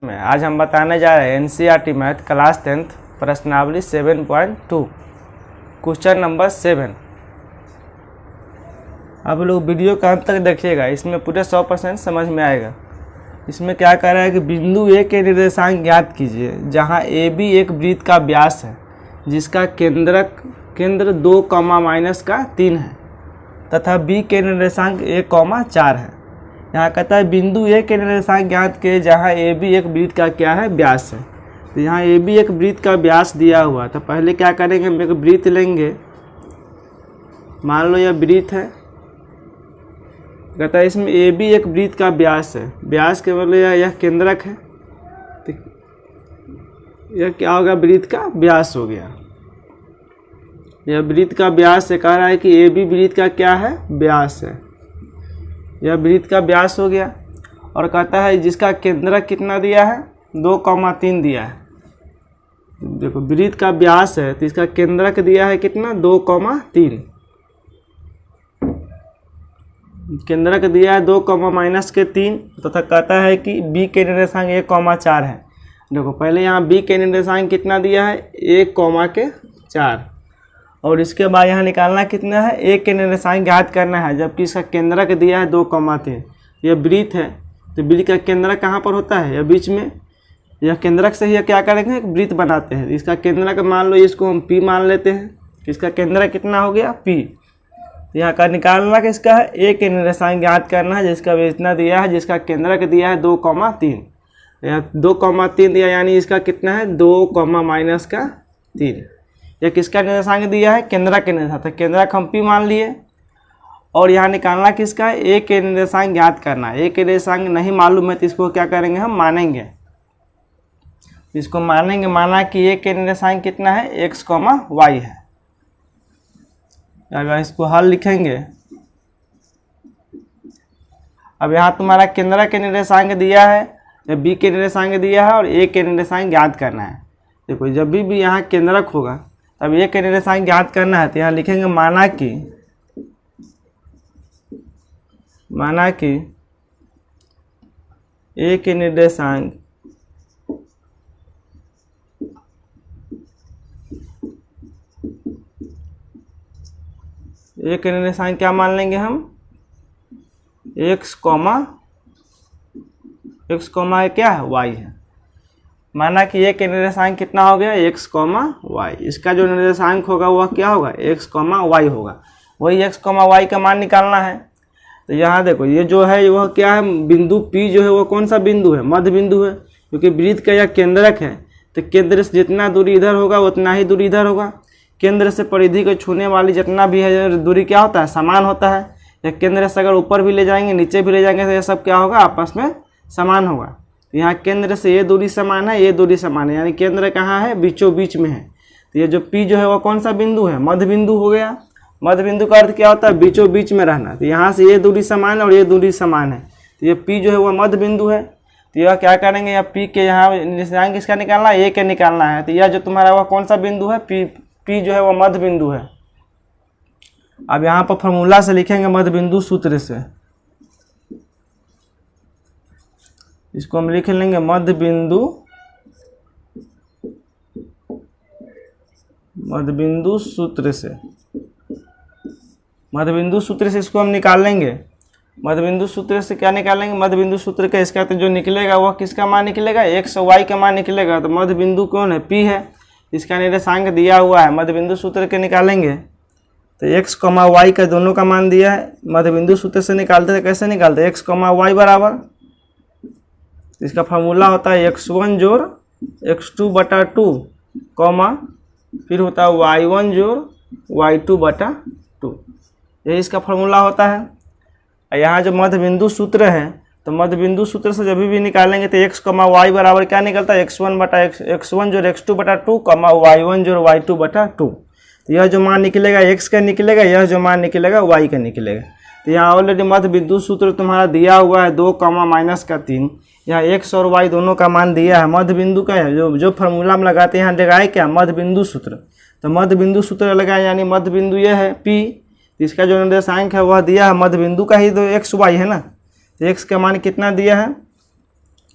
में आज हम बताने जा रहे हैं एनसीईआरटी मैथ क्लास 10th प्रश्नावली 7.2 क्वेश्चन नंबर 7। अब लोग वीडियो का अंत तक देखिएगा, इसमें पूरे 100% समझ में आएगा। इसमें क्या कह रहा है कि बिंदु ए के निर्देशांक ज्ञात कीजिए जहां ए बी एक वृत्त का व्यास है जिसका केंद्र 2, -3 है तथा बी के निर्देशांक 1, 4 है। यहाँ कहता है बिंदु ए के निर्देशांक ज्ञात किए जहाँ ए बी एक वृत्त का क्या है, व्यास है। तो यहाँ ए बी एक वृत्त का व्यास दिया हुआ, तो पहले क्या करेंगे, हम एक वृत्त लेंगे। मान लो यह वृत्त है, कहता है इसमें ए बी एक वृत्त का व्यास है। व्यास के मतलब यह केंद्रक है, तो यह क्या होगा, वृत्त का व्यास हो गया। यह वृत्त का व्यास से कह रहा है कि ए बी वृत्त का क्या है, व्यास है। यह वृत्त का व्यास हो गया। और कहता है जिसका केंद्रक कितना दिया है, 2, दिया है। देखो वृत्त का व्यास है तो इसका केंद्रक दिया है कितना, 2, केंद्रक दिया है 2, -3 तथा कहता है कि बी के निर्देशांक 1, 4 है। देखो पहले यहाँ बी के निर्देशांक कितना दिया है, 1, 4 और इसके बाद यहाँ निकालना कितना है, ए के निर्देशांक ज्ञात करना है, जबकि इसका केंद्रक दिया है 2, 3। यह वृत्त है तो वृत्त का केंद्रक कहाँ पर होता है, यह बीच में। यह केंद्रक से ही क्या करेंगे, एक वृत्त बनाते हैं। इसका केंद्रक मान लो, इसको हम पी मान लेते हैं। इसका केंद्रक कितना हो गया, पी। यहाँ का निकालना किसका है, ए के निर्देशांक ज्ञात करना है जिसका इतना दिया है, जिसका केंद्रक दिया है 2, 3। 2, 3 दिया, यानी इसका कितना है 2, -3। यह किसका निर्देशांक दिया है, केंद्रक के निर्देशांक। तो केंद्रक हम पी मान लिए। और यहाँ निकालना किसका है, ए के निर्देशांक ज्ञात करना है। ए के निर्देशांक नहीं मालूम है तो इसको क्या करेंगे, हम मानेंगे। इसको मानेंगे, माना कि ए के निर्देशांक कितना है, x, y है। अगर इसको हल लिखेंगे, अब यहाँ तुम्हारा केंद्रक के निर्देशांक दिया है, बी के निर्देशांक दिया है और ए के निर्देशांक ज्ञात करना है। देखो जब भी यहाँ केंद्रक होगा तब ए के निर्देशांक ज्ञात करना है, तो यहाँ लिखेंगे माना कि ए के निर्देशांक क्या मान लेंगे हम, x, क्या है, y है। माना कि ए के निर्देशांक कितना हो गया, x, y। इसका जो निर्देशांक होगा वह क्या होगा, x, y होगा। वही x, y का मान निकालना है। तो यहाँ देखो ये जो है वह क्या है, बिंदु P जो है वह कौन सा बिंदु है, मध्य बिंदु है। क्योंकि वृत्त का यह केंद्रक है तो केंद्र से जितना दूरी इधर होगा उतना ही दूरी इधर होगा। केंद्र से परिधि को छूने वाली जितना भी है दूरी क्या होता है, समान होता है। या केंद्र से अगर ऊपर भी ले जाएंगे नीचे भी ले जाएंगे तो यह सब क्या होगा, आपस में समान होगा। तो यहाँ केंद्र से ये दूरी समान है, ये दूरी समान है, यानी केंद्र कहाँ है, बीचों बीच में है। तो ये जो P जो है वो कौन सा बिंदु है, मध्य बिंदु हो गया। मध्य बिंदु का अर्थ क्या होता है, बीचों बीच में रहना। तो यहाँ से ये दूरी समान है और ये दूरी समान है, तो ये P जो है वह मध्य बिंदु है। तो यह क्या करेंगे, या P के यहाँ निर्देशांक किसका निकालना है, ए के निकालना है। तो यह जो तुम्हारा वह कौन सा बिंदु है, P जो है वह मध्य बिंदु है। अब यहाँ पर फॉर्मूला से लिखेंगे मध्य बिंदु सूत्र से। इसको हम लिख लेंगे मध्य बिंदु सूत्र से। मध्य बिंदु सूत्र से इसको हम निकाल लेंगे। मध्य बिंदु सूत्र से क्या निकालेंगे, मध्य बिंदु सूत्र का इसका तो जो निकलेगा वह किसका मान निकलेगा, x, y का मान निकलेगा। तो मध्य बिंदु कौन है, P है। इसका निर्देशांक दिया हुआ है, मध्य बिंदु सूत्र के निकालेंगे। तो x, y का दोनों का मान दिया है, मध्य बिंदु सूत्र से निकालते हैं। कैसे निकालते हैं, x, y बराबर, इसका फार्मूला होता है x1 जोड़ x2/2, फिर होता है y1 जोड़ y2/2। यही इसका फार्मूला होता है। यहाँ जो मध्य बिंदु सूत्र है, तो मध्य बिंदु सूत्र से जब भी निकालेंगे तो x, y बराबर क्या निकलता है, x1 जोड़ x2/2, y1 जोड़ y2/2। तो यह जो मान निकलेगा x का निकलेगा, यह जो मान निकलेगा y का निकलेगा। तो यहाँ ऑलरेडी मध्य बिंदु सूत्र तुम्हारा दिया हुआ है 2, -3। यहाँ x और y दोनों का मान दिया है, मध्य बिंदु का है। जो फार्मूला में लगाते हैं यहाँ लगाए क्या, मध्य बिंदु सूत्र। तो मध्य बिंदु सूत्र लगाए, यानी मध्य बिंदु यह है P। इसका जो निर्देशांक है वह दिया है मध्य बिंदु का ही, तो x, y है ना। तो x का मान कितना दिया है,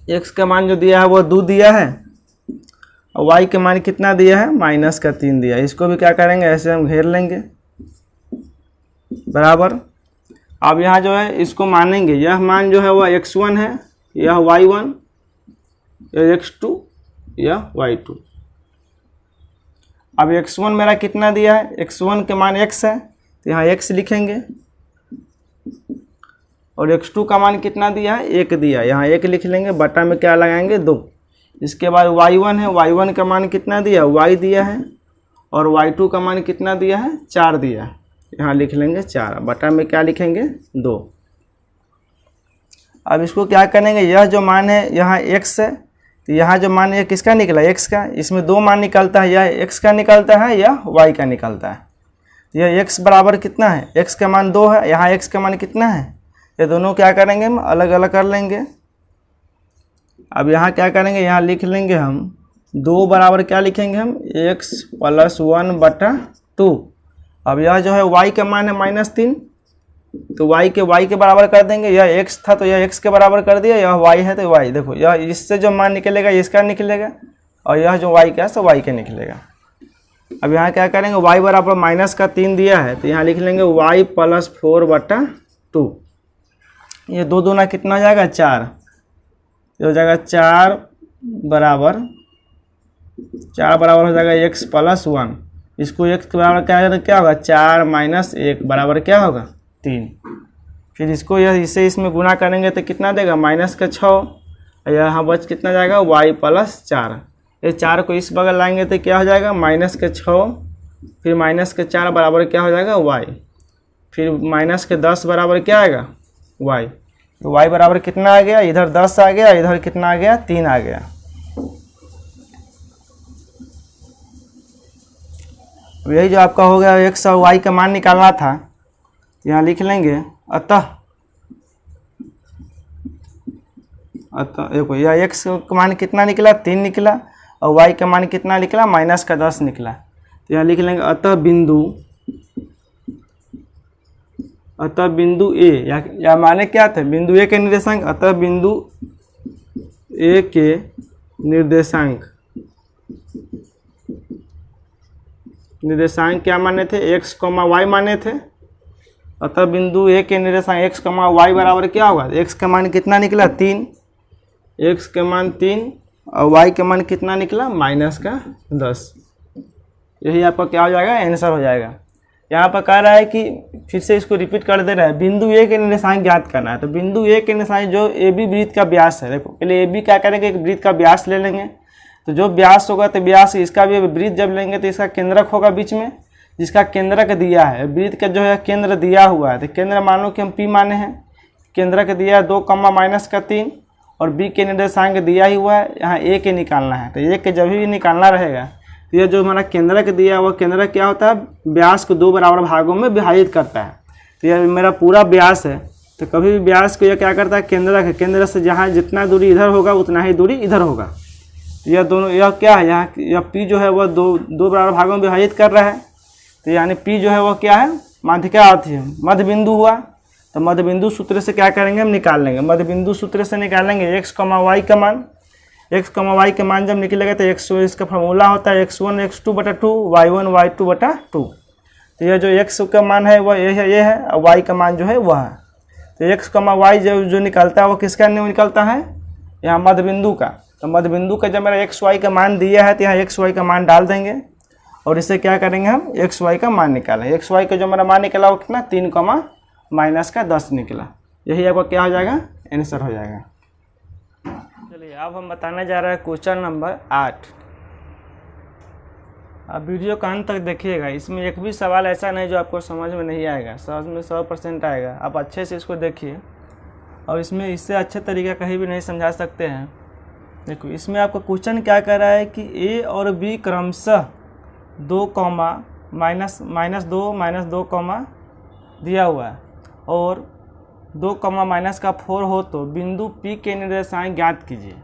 x का मान जो दिया है वो 2 दिया है और y का मान कितना दिया है -3 दिया है। इसको भी क्या करेंगे, ऐसे हम घेर लेंगे बराबर। अब यहाँ जो है इसको मानेंगे, यह मान जो है वह x1 है, यह y1, यह x2, यह y2। अब x1 मेरा कितना दिया है, x1 के मान x है तो यहाँ x लिखेंगे, और x2 का मान कितना दिया है 1 दिया है, यहाँ 1 लिख लेंगे, बटा में क्या लगाएंगे 2। इसके बाद y1 है, y1 का मान कितना दिया y दिया है, और y2 का मान कितना दिया है 4 दिया है, यहाँ लिख लेंगे 4, बटा में क्या लिखेंगे 2। अब इसको क्या करेंगे, यह जो मान है यहाँ x है तो यहाँ जो मान है किसका निकला x का, इसमें 2 मान निकलता है, यह x का निकलता है या y का निकलता है। यह x बराबर कितना है, x का मान 2 है, यहाँ x का मान कितना है, ये दोनों क्या करेंगे हम अलग अलग कर लेंगे। अब यहाँ क्या करेंगे, यहाँ लिख लेंगे हम 2 बराबर क्या लिखेंगे हम x + 1/2। अब यह जो है y का मान है -3 तो y के बराबर कर देंगे, यह x था तो यह x के बराबर कर दिया, यह y है तो y, देखो यह इससे जो मान निकलेगा इसका निकलेगा, और यह जो y का है सो y के निकलेगा। अब यहाँ क्या करेंगे, y बराबर -3 दिया है तो यहाँ लिख लेंगे y + 4/2। ये 2 दूना कितना हो जाएगा 4, ये हो जाएगा 4 बराबर हो जाएगा x + 1। इसको x के बराबर क्या होगा 4 - 1 बराबर क्या होगा 3। फिर इसको इसे इसमें गुना करेंगे तो कितना देगा -6, यहाँ बच कितना जाएगा y + 4। ये 4 को इस बगल लाएंगे तो क्या हो जाएगा -6, फिर -4 बराबर क्या हो जाएगा y, फिर -10 बराबर क्या आएगा y। तो y बराबर कितना आ गया, इधर 10 आ गया, इधर कितना आ गया 3 आ गया। अब यही जो आपका हो गया x और y का मान निकालना था, यहाँ लिख लेंगे अतः देखो यह x का मान कितना निकला 3 निकला, और y का मान कितना निकला -10 निकला। तो यहाँ लिख लेंगे अतः बिंदु A, या माने क्या थे बिंदु A के निर्देशांक, अतः बिंदु A के निर्देशांक क्या माने थे x, y माने थे। अतः बिंदु A के निर्देशांक x, y बराबर क्या होगा, x का मान कितना निकला 3, x का मान 3 और y का मान कितना निकला -10। यही आपका क्या हो जाएगा आंसर हो जाएगा। यहाँ पर कह रहा है कि फिर से इसको रिपीट कर दे रहा है, बिंदु A के निर्देशांक ज्ञात करना है। तो बिंदु A के निर्देशांक जो AB वृत्त का व्यास है, देखो पहले AB क्या करेंगे, एक वृत्त का व्यास ले लेंगे, तो जो व्यास होगा तो व्यास इसका भी वृत्त जब लेंगे तो इसका केंद्रक होगा बीच में, जिसका केंद्रक दिया है, वृत्त का जो है केंद्र दिया हुआ है, तो केंद्र मानो कि हम P माने हैं, केंद्रक दिया है 2, -3 और B के निर्देशांक दिया ही हुआ है, यहाँ A के निकालना है। तो A के जब भी निकालना रहेगा तो यह जो हमारा केंद्रक दिया है वह केंद्रक क्या होता है, व्यास को 2 बराबर भागों में विभाजित करता है। तो यह मेरा पूरा व्यास है, तो कभी भी व्यास को यह क्या करता है केंद्रक है, केंद्र से जहाँ जितना दूरी इधर होगा उतना ही दूरी इधर होगा। तो यह दोनों यह क्या है, यहाँ यह P जो है वह 2 बराबर भागों में विभाजित कर रहा है। तो यानी P जो है वह क्या है माध्यिका आती है, मध्य बिंदु हुआ। तो मध्य बिंदु सूत्र से क्या करेंगे हम निकाल लेंगे, मध्य बिंदु सूत्र से निकालेंगे x, y का मान, x, y के मान जब निकलेगा तो x इसका फॉर्मूला होता है x1 x2/2 y1 y2/2। तो यह जो x का मान है वह ये है और y का मान जो है वह है। तो x, y जो निकलता है वो किसका निकलता है, यहाँ मध्य बिंदु का। तो मध्य बिंदु का जब मेरा x, y का मान दिया है तो यहाँ x, y का मान डाल देंगे और इससे क्या करेंगे हम x, y का मान निकालेंगे। x, y का जो मेरा मान निकला वो कितना 3, -10 निकला। यही आपका क्या हो जाएगा आंसर हो जाएगा। चलिए अब हम बताने जा रहे हैं क्वेश्चन नंबर 8। आप वीडियो का अंत तक देखिएगा, इसमें एक भी सवाल ऐसा नहीं जो आपको समझ में नहीं आएगा, समझ में 100% आएगा। आप अच्छे से इसको देखिए और इसमें इससे अच्छे तरीका कहीं भी नहीं समझा सकते हैं। देखो इसमें आपका क्वेश्चन क्या कर रहा है कि A और B क्रमशः 2, -2 दिया हुआ है और 2, -4 हो तो बिंदु P के निर्देशांक ज्ञात कीजिए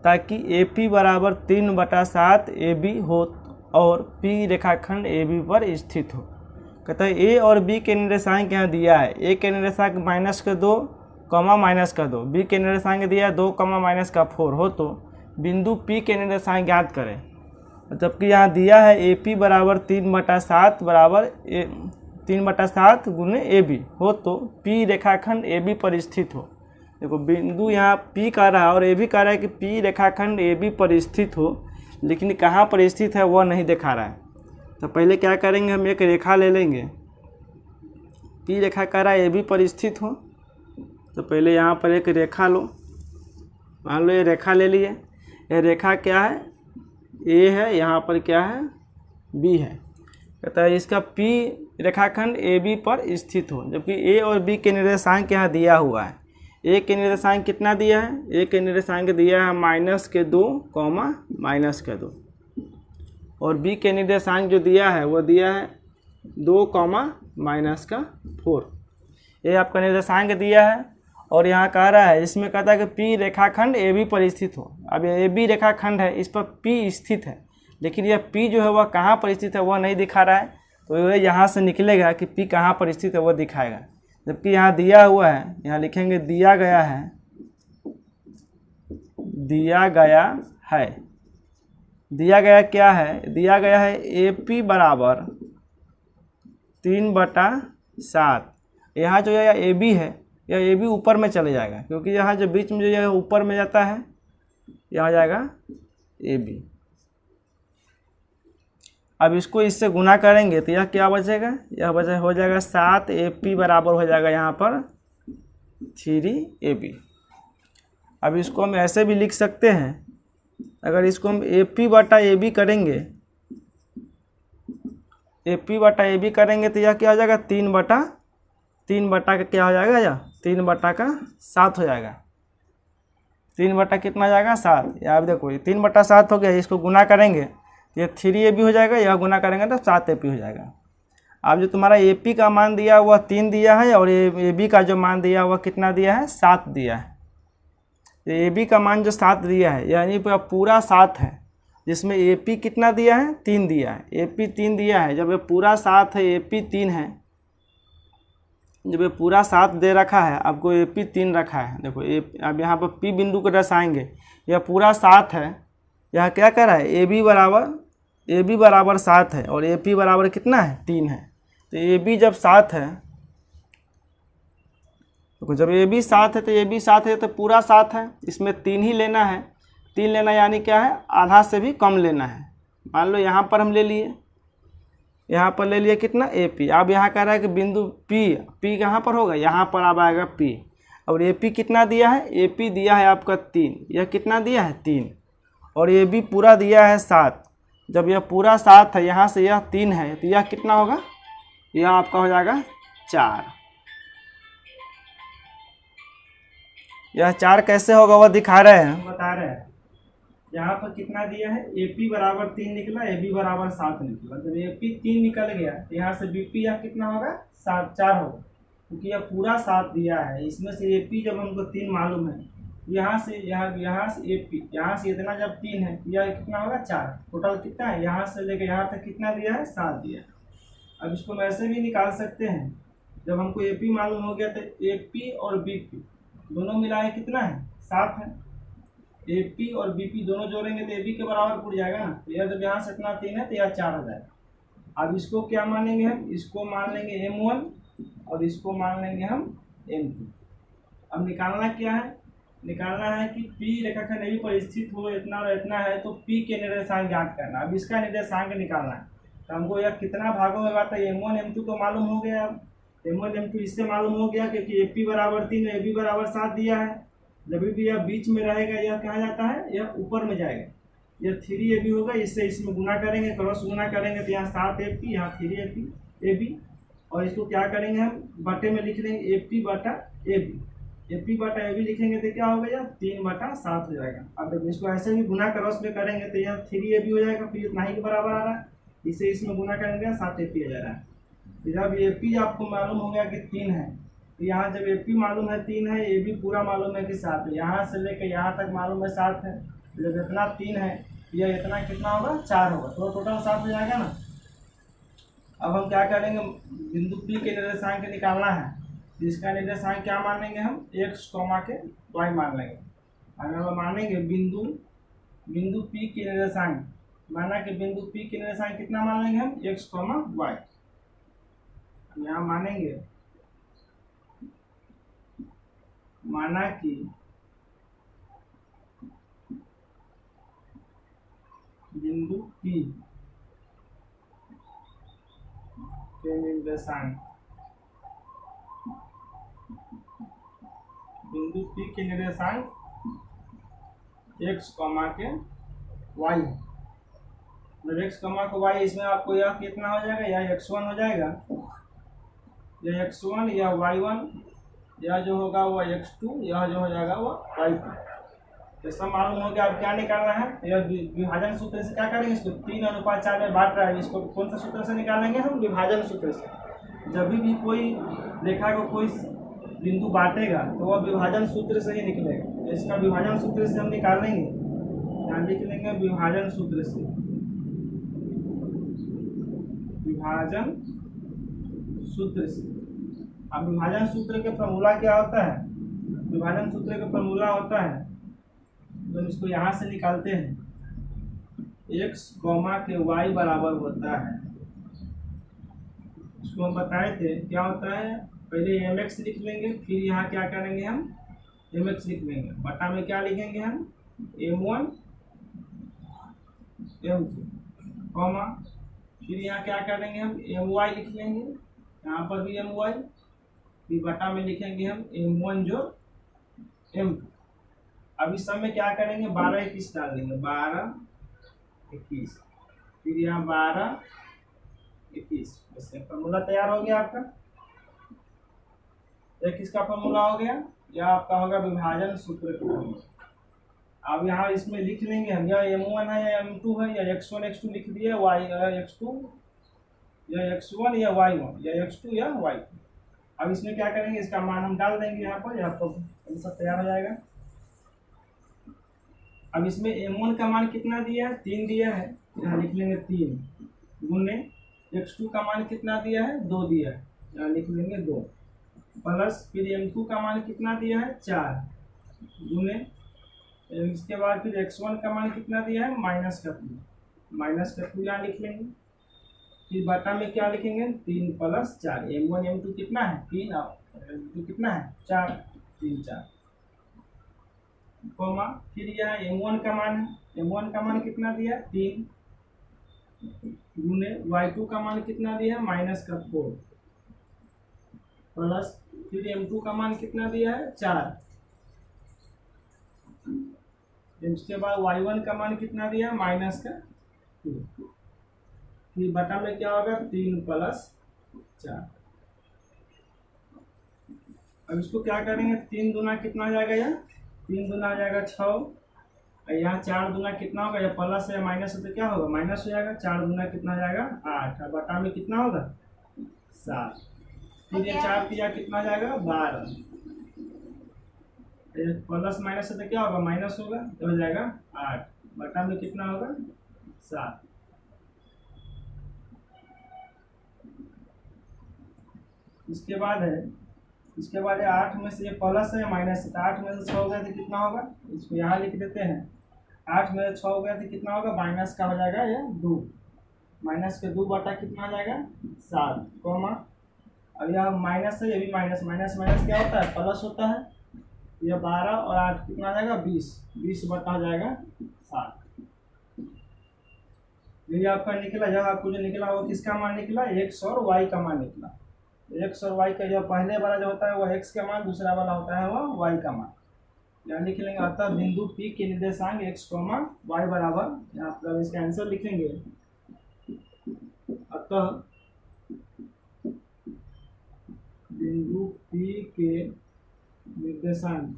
ताकि AP बराबर 3/7 AB हो और P रेखाखंड AB पर स्थित हो। कहता है A और B के निर्देशांक यहाँ दिया है, A के निर्देशांक -2 कॉमा माइनस का 2, बी के निर्देशांक दिया है 2 कॉमा माइनस का 4 हो तो बिंदु पी के निर्देशांक ज्ञात करें। जबकि यहाँ दिया है ए पी बराबर 3/7 बराबर 3/7 गुने ए बी हो तो पी रेखाखंड ए बी पर स्थित हो। देखो बिंदु यहाँ पी कह रहा है और ए भी कह रहा है कि पी रेखाखंड ए बी पर स्थित हो, लेकिन कहाँ पर स्थित है वह नहीं दिखा रहा है। तो पहले क्या करेंगे, हम एक रेखा ले लेंगे। पी रेखा कह रहा है ए बी पर स्थित हो, तो पहले यहाँ पर एक रेखा लो। मान लो ये रेखा ले लिए। ये रेखा क्या है, ए है, यहाँ पर क्या है, बी है। कहता है इसका पी रेखाखंड ए बी पर स्थित हो, जबकि ए और बी के निर्देशांक यहाँ दिया हुआ है। ए के निर्देशांक कितना दिया है, ए के निर्देशांक दिया है -2 कॉमा -2 और बी के निर्देशांक जो दिया है वो दिया है 2 कॉमा -4। ये आपका निर्देशांक दिया है और यहाँ कह रहा है, इसमें कहता है कि पी रेखाखंड ए बी पर स्थित हो। अब ए बी रेखाखंड है, इस पर पी स्थित है, लेकिन यह पी जो है वह कहाँ पर स्थित है वह नहीं दिखा रहा है। तो ये यहाँ से निकलेगा कि पी कहाँ पर स्थित है वह दिखाएगा। जबकि यहाँ दिया हुआ है, यहाँ लिखेंगे दिया गया है, दिया गया है, दिया गया क्या है, दिया गया है ए पी बराबर 3/7। यहाँ जो है ए बी है, यह ए बी ऊपर में चले जाएगा, क्योंकि यहाँ जो बीच में जो है ऊपर में जाता है, यहाँ जाएगा ए बी। अब इसको इससे गुना करेंगे तो यह क्या बचेगा, यह हो जाएगा 7 ए पी बराबर हो जाएगा यहाँ पर 3 ए बी। अब इसको हम ऐसे भी लिख सकते हैं, अगर इसको हम ए पी बटा ए बी करेंगे, ए पी बटा ए बी करेंगे तो यह क्या हो जाएगा 3 बटा का क्या हो जाएगा, यह 3/7 हो जाएगा। 3 बटा कितना हो जाएगा 7। या आप देखो ये 3/7 हो गया, इसको गुना करेंगे ये 3 ए बी हो जाएगा, यह गुना करेंगे तो 7 ए पी हो जाएगा। अब जो तुम्हारा ए पी का मान दिया वह 3 दिया है और ए बी का जो मान दिया वह कितना दिया है, 7 दिया है। तो ए बी का मान जो 7 दिया है यानी पूरा 7 है, जिसमें ए पी कितना दिया है, 3 दिया है। ए पी 3 दिया है, जब ये पूरा 7 है, ए पी 3 है, जब ये पूरा 7 दे रखा है, आपको ए पी 3 रखा है। देखो अब यहाँ पर पी बिंदु को दर्शाएंगे, यह पूरा 7 है। यहाँ क्या कर रहा है, ए बी बराबर 7 है और ए पी बराबर कितना है, 3 है। तो ए बी जब 7 है, तो जब ए बी 7 है तो ए बी 7 है तो पूरा 7 है, इसमें 3 ही लेना है। 3 लेना यानी क्या है, आधा से भी कम लेना है। मान लो यहाँ पर हम ले लिए, यहाँ पर ले लिए कितना, ए पी। अब यहाँ कह रहा है कि बिंदु पी कहाँ पर होगा, यहाँ पर अब आएगा पी। और ए पी कितना दिया है, ए पी दिया है आपका 3, यह कितना दिया है 3, और ए बी पूरा दिया है 7। जब यह पूरा 7 है, यहाँ से यह 3 है, तो यह कितना होगा, यह आपका हो जाएगा 4। यह 4 कैसे होगा वह दिखा रहे हैं, बता रहे हैं। यहाँ पर कितना दिया है, ए पी बराबर 3 निकला, ए बी बराबर 7 निकला। जब ए पी 3 निकल गया तो यहाँ से बी पी यह कितना होगा, 4 होगा, क्योंकि यह पूरा 7 दिया है। इसमें से ए पी जब हमको 3 मालूम है, यहाँ से ए पी, यहाँ से इतना जब 3 है, यह कितना होगा 4। टोटल कितना है, यहाँ से लेकर यहाँ तक कितना दिया है, 7 दिया। अब इसको हम ऐसे भी निकाल सकते हैं, जब हमको ए पी मालूम हो गया तो ए पी और बी पी दोनों मिलाए कितना है, 7 है। ए पी और बी पी दोनों जोड़ेंगे तो ए बी के बराबर पड़ जाएगा ना। तो यह जब यहाँ से इतना 3 है तो यह 4 हो जाएगा। अब इसको क्या मानेंगे हम, इसको मान लेंगे M1 और इसको मान लेंगे हम M2। अब निकालना क्या है, निकालना है कि P रेखाखंड ए बी पर स्थित हो, इतना और इतना है, तो P के निर्देशांक ज्ञात करना। अब इसका निर्देशांक निकालना है, तो हमको यह कितना भागों में बांटा, M1 M2 तो मालूम हो गया। अब M1 M2 इससे मालूम हो गया क्योंकि AP बराबर 3 ए बी बराबर 7 दिया है। जब भी यह बीच में रहेगा, यह कहाँ जाता है, यह ऊपर में जाएगा। यह 3 ए बी होगा, इससे इसमें गुना करेंगे, क्रॉस गुना करेंगे तो यहाँ 7 ए पी, यहाँ 3 ए बी, और इसको क्या करेंगे हम, बटे में लिख लेंगे ए पी बटा ए बी। ए पी बटा ए बी लिखेंगे तो क्या हो गया, 3/7 हो जाएगा। अब देखो इसको ऐसे भी गुना क्रॉस में करेंगे तो यह 3 ए बी हो जाएगा, फिर इतना ही के बराबर आ रहा है, इसे इसमें गुना करेंगे 7 ए पी आ जा रहा है। तो जब ए पी आपको मालूम हो गया कि 3 है, तो यहाँ जब ए पी मालूम है 3 है, ए बी पूरा मालूम है कि 7 है, यहाँ से लेकर यहाँ तक मालूम है 7 है। जब इतना 3 है, यह इतना कितना होगा, 4 होगा, तो टोटल 7 हो जाएगा ना। अब हम क्या करेंगे, बिंदु P के निर्देशांक निकालना है, इसका निर्देशांक क्या मान लेंगे हम, x कॉमा के y मान लेंगे। अगर हम मानेंगे बिंदु P के निर्देशांक, माना कि बिंदु P के निर्देशांक कितना मान लेंगे हम, x कॉमा y। यहाँ माना कि बिंदु P के निर्देशांक, बिंदु P के निर्देशांक x कॉमा के y, मतलब x कॉमा को y, इसमें आपको यह कितना हो जाएगा, यह x1 हो जाएगा, यह x1, यह y1, यह जो होगा वह x2, यह जो हो जाएगा वह y2। तो सब मालूम हो गया। अब क्या निकालना है, यह विभाजन सूत्र से क्या करेंगे, इसको 3:4 में बांट रहा है, इसको कौन सा सूत्र से निकालेंगे हम, विभाजन सूत्र से। जब भी कोई रेखा को कोई बिंदु बांटेगा तो वह विभाजन सूत्र से ही निकलेगा। तो इसका विभाजन सूत्र से हम निकालेंगे, यहाँ लिख लेंगे विभाजन सूत्र से, विभाजन सूत्र से। अब विभाजन सूत्र के फॉर्मूला क्या होता है, विभाजन सूत्र का फॉर्मूला होता है, तो इसको यहाँ से निकालते हैं, x कॉमा के y बराबर होता है, इसको हम बताए थे क्या होता है, पहले mx लिख लेंगे, फिर यहाँ क्या करेंगे हम mx लिख लेंगे, बटा में क्या लिखेंगे हम m1 m2 कॉमा, फिर यहाँ क्या करेंगे हम my लिख लेंगे, यहाँ पर भी my, फिर बटा में लिखेंगे हम m1 जो m2। अब इस सब में क्या करेंगे, 12 21 डाल देंगे, 12 21, फिर यहाँ 12 21, इससे फॉर्मूला तैयार हो गया आपका। एक किसका फॉर्मूला हो गया, यह आपका होगा विभाजन सूत्र का फॉर्मूला। अब यहाँ इसमें लिख लेंगे हम, यह m1 है या m2 है, या x1 x2 लिख दिए, y x2 या x1 या y1 या x2 या y2। अब इसमें क्या करेंगे, इसका मान हम डाल देंगे यहाँ पर, यहाँ पर सब तैयार हो जाएगा। अब इसमें m1 का मान कितना दिया है, 3 दिया है, यहाँ लिख लेंगे 3 गुने x2 का मान कितना दिया है, 2 दिया है, यहाँ लिख लेंगे 2 प्लस, फिर m2 का मान कितना दिया है, 4 गुने, इसके बाद फिर x1 का मान कितना दिया है, -2 यहाँ लिख लेंगे, फिर बटा में क्या लिखेंगे 3 + 4, m1 m2 कितना है 3 और m2 कितना है 4, 3 4 कॉमा, फिर यह m1 का मान है, m1 का मान कितना दिया 3 गुने y2 का मान कितना दिया है -4 प्लस, फिर m2 का मान कितना दिया है 4, इसके बाद y1 का मान कितना दिया है -2, फिर बटा में क्या होगा 3 + 4। अब इसको क्या करेंगे, 3 दूना कितना आ जाएगा, यह 3 दूना आ जाएगा 6, यहाँ 4 दूना कितना होगा, या प्लस या माइनस है तो क्या होगा माइनस हो जाएगा, 4 दूना कितना आ जाएगा 8, और बटा में कितना होगा 7, फिर ये 4 किया कितना आ जाएगा 12, प्लस माइनस है तो क्या होगा माइनस होगा, तो हो जाएगा 8, बटा में कितना होगा 7। इसके बाद है 8 में से ये प्लस है माइनस है, तो 8 में से 6 हो गया तो कितना होगा, इसको यहाँ लिख देते हैं, 8 में से 6 हो गया तो कितना होगा, माइनस का हो जाएगा ये 2, माइनस के 2 बटा कितना आ जाएगा 7 कॉमा, अब यह माइनस है, ये भी माइनस, माइनस क्या होता है प्लस होता है, यह 12 और 8 कितना आ जाएगा 20 बटा हो जाएगा 7। ये आपका निकला, जब आपको जो निकला वो किसका मान निकला, x और y का मान निकला। x और y का जो पहले वाला जो होता है वह x का मान, दूसरा वाला होता है वह y का मान। यहाँ लिख लेंगे, अतः बिंदु P के निर्देशांक x, y बराबर, यहाँ पर इसका आंसर लिखेंगे, अतः बिंदु P के निर्देशांक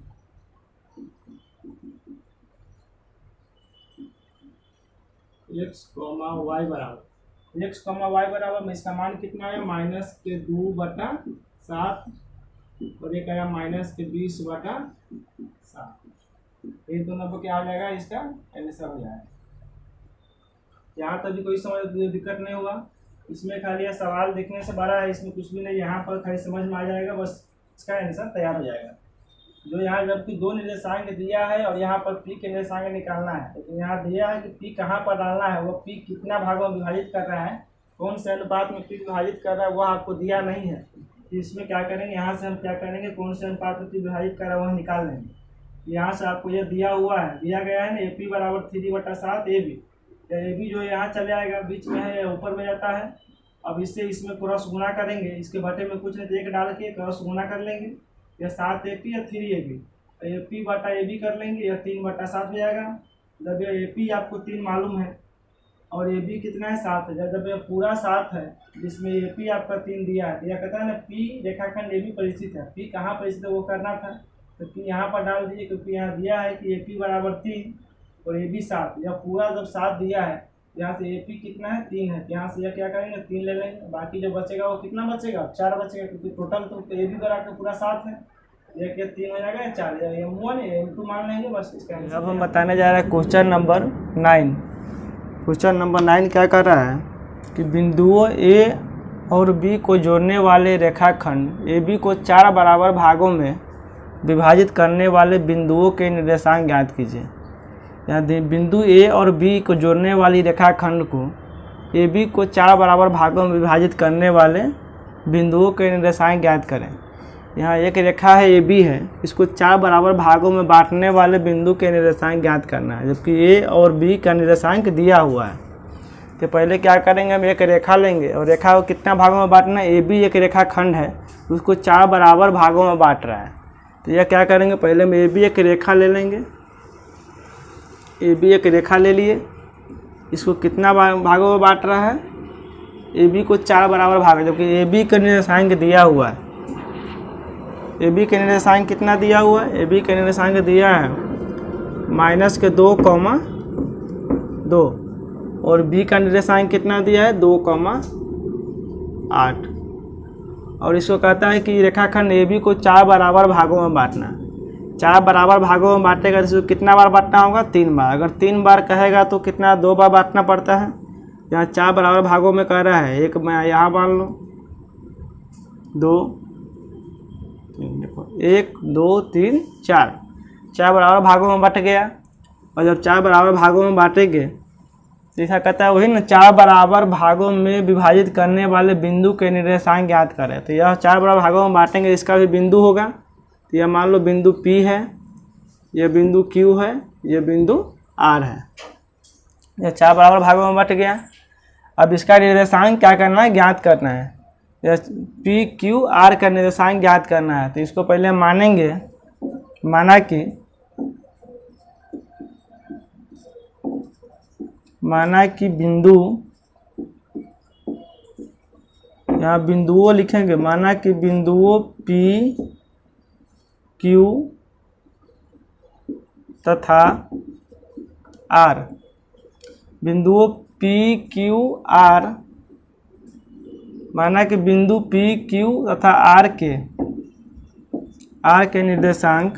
x, y बराबर, x, y बराबर में इसका मान कितना है -2 बटा 7 और एक आया -20 बटा 7, ये दोनों को क्या हो जाएगा, इसका आंसर हो जाएगा। यहाँ तक भी कोई समझ दिक्कत नहीं होगा, इसमें खाली यह सवाल देखने से बड़ा है, इसमें कुछ भी नहीं, यहाँ पर खाली समझ में आ जाएगा, बस इसका आंसर तैयार हो जाएगा। जो यहाँ जबकि दो निर्देशांक दिया है और यहाँ पर पी के निर्देशांक निकालना है, लेकिन यहाँ दिया है कि पी कहाँ पर डालना है, वो पी कितना भागों में विभाजित कर रहा है, कौन से अनुपात में पी विभाजित कर रहा है, वह आपको दिया नहीं है। तो इसमें क्या करेंगे, यहाँ से हम क्या करेंगे, कौन से अनुपात में पी विभाजित कर रहा है वह निकाल लेंगे। यहाँ से आपको यह दिया हुआ है, दिया गया है ना, ए पी बराबर 3/7 ए बी। ए बी जो यहाँ चले आएगा, बीच में है ऊपर में जाता है। अब इससे इसमें क्रॉस गुणा करेंगे, इसके बटे में कुछ नहीं तो 1 डाल के क्रॉस गुणा कर लेंगे, या 7 ए पी या 3 ए बी, ए पी बटा ए बी कर लेंगे, या 3/7 हो जाएगा। जब ए पी आपको 3 मालूम है और ए बी कितना है 7 है, जब यह पूरा 7 है जिसमें ए पी आपका 3 दिया है, यह कहता है ना पी रेखाखंड ए बी परिस्थित है, पी कहाँ परिस्थित है वो करना था, तो पी यहाँ पर डाल दीजिए, क्योंकि यहाँ दिया है कि ए पी बराबर 3 और ए बी 7। यह पूरा जब 7 दिया है, यहाँ से ए पी कितना है 3 है, यहाँ से यह क्या करेंगे 3 ले लेंगे, बाकी जो बचेगा वो कितना बचेगा 4 बचेगा, क्योंकि टोटल तो ए बी बराबर के पूरा 7 है, यह क्या 3 हो जाएगा, 4 M1 M2 मान लेंगे बस इसका। अब हम बताने जा रहे हैं क्वेश्चन नंबर 9। क्वेश्चन नंबर 9 क्या कर रहा है कि बिंदुओं ए और बी को जोड़ने वाले रेखाखंड ए बी को 4 बराबर भागों में विभाजित करने वाले बिंदुओं के निर्देशांक ज्ञात कीजिए। यहाँ बिंदु ए और बी को जोड़ने वाली रेखाखंड को ए बी को 4 बराबर भागों में विभाजित करने वाले बिंदुओं के निर्देशांक ज्ञात करें। यहाँ एक रेखा है ए बी है, इसको 4 बराबर भागों में बांटने वाले बिंदु के निर्देशांक ज्ञात करना है, जबकि ए और बी का निर्देशांक दिया हुआ है। तो पहले क्या करेंगे, हम एक रेखा लेंगे और रेखा को कितना भागों में बांटना है, ए बी एक रेखाखंड है, उसको 4 बराबर भागों में बांट रहा है। तो यह क्या करेंगे, पहले हम ए बी एक रेखा ले लेंगे, ए बी एक रेखा ले लिए, इसको कितना भागों में बांट रहा है, ए बी को 4 बराबर भाग, जबकि ए बी का निर्देशांक दिया हुआ है। ए बी का निर्देशांक कितना दिया हुआ है, ए बी का निर्देशांक दिया है -2, और बी का निर्देशांक कितना दिया है 2,8, और इसको कहता है कि रेखाखंड ए बी को 4 बराबर भागों में बांटना। 4 बराबर भागों में बांटेगा तो इसको कितना बार बांटना होगा, 3 बार। अगर 3 बार कहेगा तो कितना 2 बार बांटना पड़ता है। यहाँ 4 बराबर भागों में कह रहा है, एक मैं यहाँ मान लो 2 3, देखो 1 2 3 4, 4 बराबर भागों में बट गया। और जब 4 बराबर भागों में बांटेंगे तो ऐसा कहता है वही ना, 4 बराबर भागों में विभाजित करने वाले बिंदु के निर्देशांक ज्ञात करें। तो यह 4 बराबर भागों में बांटेंगे, इसका भी बिंदु होगा। तो यह मान लो बिंदु P है, यह बिंदु Q है, यह बिंदु R है। यह 4 बराबर भागों में बट गया। अब इसका निर्देशांक क्या करना है, ज्ञात करना है। यह P Q R का निर्देशांक ज्ञात करना है। तो इसको पहले हम मानेंगे, माना कि बिंदु, यहाँ बिंदुओं लिखेंगे, माना कि बिंदुओं P Q तथा R, बिंदुओं P Q R, माना कि बिंदु P Q तथा R के निर्देशांक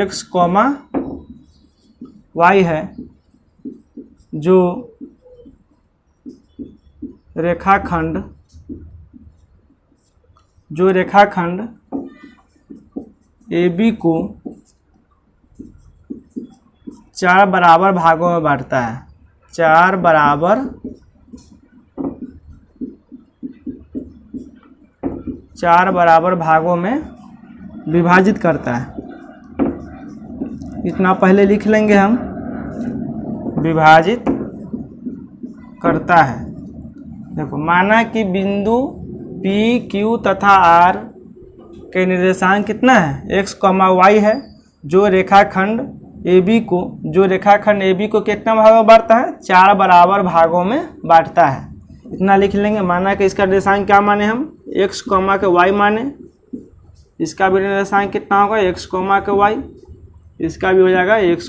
x, y है, जो रेखाखंड AB को 4 बराबर भागों में बांटता है। 4 बराबर भागों में विभाजित करता है। इतना पहले लिख लेंगे हम, विभाजित करता है। देखो, माना कि बिंदु P Q तथा R के निर्देशांक कितना है, x, y है, जो रेखाखंड AB को कितना भागों में बांटता है, 4 बराबर भागों में बांटता है। इतना लिख लेंगे। माना कि इसका निर्देशांक क्या माने हम, x, y माने, इसका भी निर्देशांक कितना होगा, x, y, इसका भी हो जाएगा x,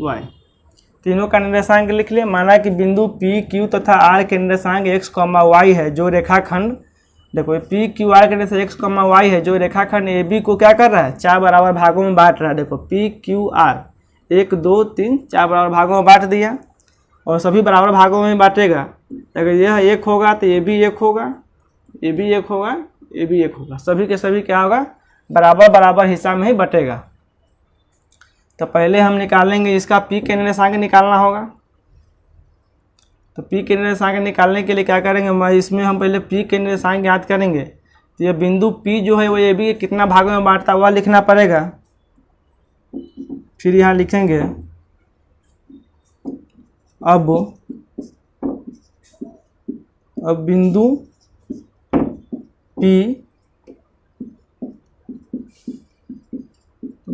y। तीनों का निर्देशांक लिख लिए। माना कि बिंदु P Q तथा R के निर्देशांक x, y है, जो रेखाखंड, देखो P Q R के निर्देशांक x, y है, जो रेखाखंड AB को क्या कर रहा है, 4 बराबर भागों में बांट रहा है। देखो P Q R 1 2 3 4 बराबर भागों में बांट दिया। और सभी बराबर भागों में बांटेगा। अगर यह 1 होगा तो ये भी 1 होगा, ये भी 1 होगा, ये भी 1 होगा, सभी के सभी क्या होगा, बराबर बराबर हिस्सा में ही बटेगा। तो पहले हम निकालेंगे इसका पी के निर्देशांक निकालना होगा। तो पी के निर्देशांक निकालने के लिए क्या करेंगे, इसमें हम पहले पी के निर्देशांक याद करेंगे। तो ये बिंदु पी जो है वो ये भी कितना भागों में बांटता हुआ लिखना पड़ेगा। फिर यहाँ लिखेंगे अब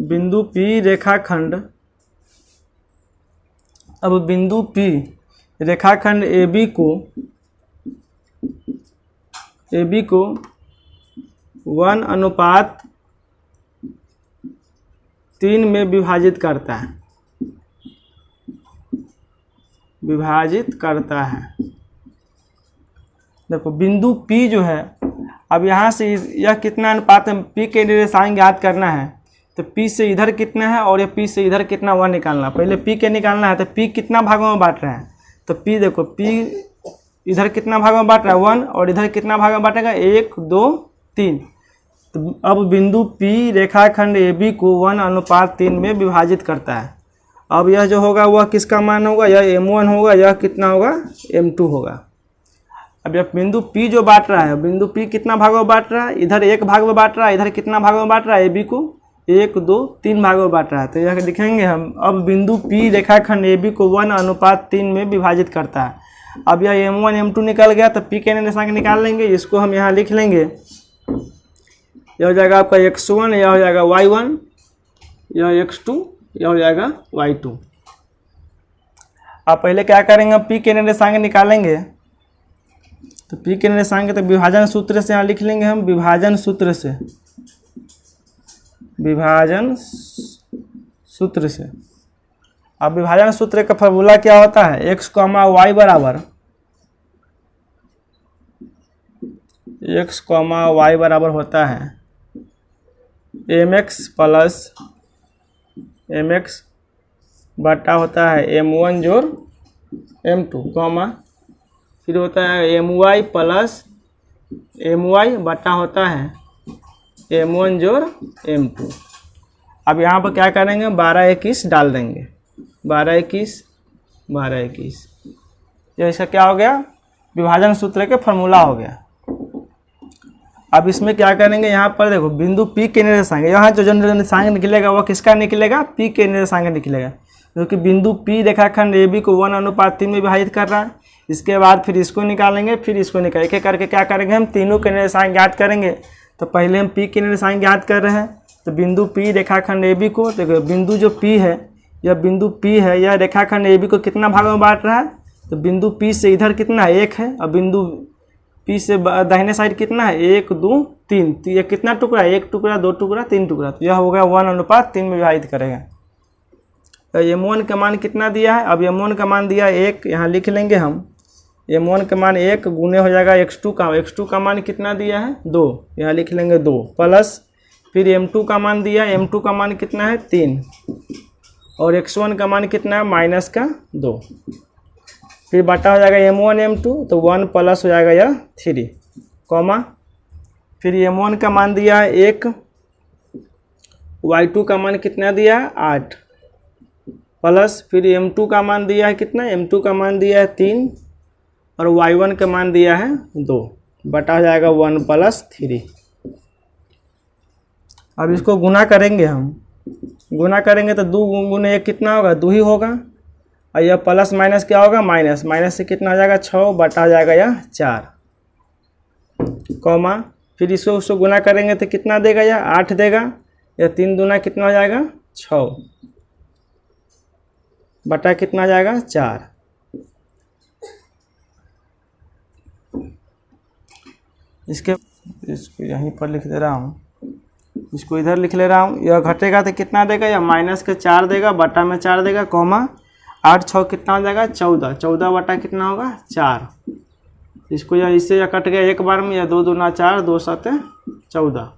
बिंदु P रेखाखंड, अब बिंदु P रेखाखंड AB को 1:3 में विभाजित करता है। देखो बिंदु P जो है, अब यहाँ से यह कितना अनुपात है, P के निर्देशांक याद करना है। तो P से इधर कितना है और ये P से इधर कितना, 1 निकालना। पहले P के निकालना है। तो P कितना भागों में बांट रहा है, तो P देखो P इधर कितना भागों में बांट रहा है, 1, और इधर कितना भागों में बांटेगा, 1 2 3। तो अब बिंदु P रेखाखंड AB को 1:3 में विभाजित करता है। अब यह जो होगा वह किसका मान होगा, यह M1 होगा, यह कितना होगा, M2 होगा। अब यह बिंदु P जो बांट रहा है, बिंदु P कितना भागों में बांट रहा है, इधर 1 भाग में बांट रहा है, इधर कितना भागों में बांट रहा है, AB को 1 2 3 भागों में बांट रहा है। तो यह लिखेंगे हम, अब बिंदु P रेखाखंड AB को 1:3 में विभाजित करता है। अब यह M1 M2 निकल गया, तो P के निर्देशांक निकाल लेंगे। इसको हम यहाँ लिख लेंगे, यह हो जाएगा आपका x1, यह हो जाएगा y1, यह x2, यह हो जाएगा y2। अब पहले क्या करेंगे, P के निर्देशांक निकालेंगे। तो P के निर्देशांक तो विभाजन सूत्र से यहाँ लिख लेंगे हम, विभाजन सूत्र से। अब विभाजन सूत्र का फॉर्मूला क्या होता है, x, y बराबर होता है mx प्लस mx बटा होता है m1 जोड़ m2, फिर होता है my प्लस my बटा होता है m1 जोड़ m2। अब यहाँ पर क्या करेंगे, 12-21 डाल देंगे, 12-21। ये इसका क्या हो गया, विभाजन सूत्र के फॉर्मूला हो गया। अब इसमें क्या करेंगे, यहाँ पर देखो बिंदु P के निर्देशांक, यहाँ जो निर्देशांक निकलेगा वह किसका निकलेगा, P के निर्देशांक निकलेगा, क्योंकि बिंदु P रेखाखंड AB को 1:3 में विभाजित कर रहा है। इसके बाद फिर इसको निकालेंगे, फिर इसको निकाल, एक एक करके क्या करेंगे, हम तीनों के निर्देशांक याद करेंगे। तो पहले हम P के निर्देशांक याद कर रहे हैं। तो बिंदु P रेखाखंड AB को, देखो बिंदु जो P है, यह बिंदु P है, यह रेखाखंड AB को कितना भागों में बांट रहा है, तो बिंदु P से इधर कितना है, 1 है, और बिंदु P से दाहिने साइड कितना है, 1 2 3। तो यह कितना टुकड़ा है, 1 टुकड़ा, 2 टुकड़ा, 3 टुकड़ा। तो यह हो गया 1:3 में विभाजित करेगा। तो M1 का मान कितना दिया है, अब M1 का मान दिया है 1, यहाँ लिख लेंगे हम। M1 का मान 1 गुने हो जाएगा x2 का मान कितना दिया है, 2, यहाँ लिख लेंगे 2, प्लस फिर M2 का मान दिया, M2 का मान कितना है 3, और x1 का मान कितना है -2। फिर बटा हो जाएगा M1 M2, तो 1 प्लस हो जाएगा यह 3, फिर M1 का मान दिया है 1, y2 का मान कितना दिया है 8, प्लस फिर M2 का मान दिया है कितना, M2 का मान दिया है 3, और y1 का मान दिया है 2, बटा हो जाएगा 1 + 3। अब इसको गुना करेंगे हम, गुना करेंगे तो 2 गुने 1 कितना होगा, 2 ही होगा, और यह प्लस माइनस क्या होगा, माइनस से कितना हो जाएगा 6, बटा हो जाएगा यह 4, फिर इसको उसको गुना करेंगे तो कितना देगा, यह 8 देगा, यह 3 दूना कितना हो जाएगा 6, बटा कितना हो जाएगा 4। इसको यहीं पर लिख दे रहा हूँ, इसको इधर लिख ले रहा हूँ। यह घटेगा तो कितना देगा, यह -4 देगा, बटा में 4 देगा, 8 6 कितना हो जाएगा 14, 14 बटा कितना होगा 4। इसको यह इससे यह कट गया एक बार में, यह 2 दूना 4, 2 7 14।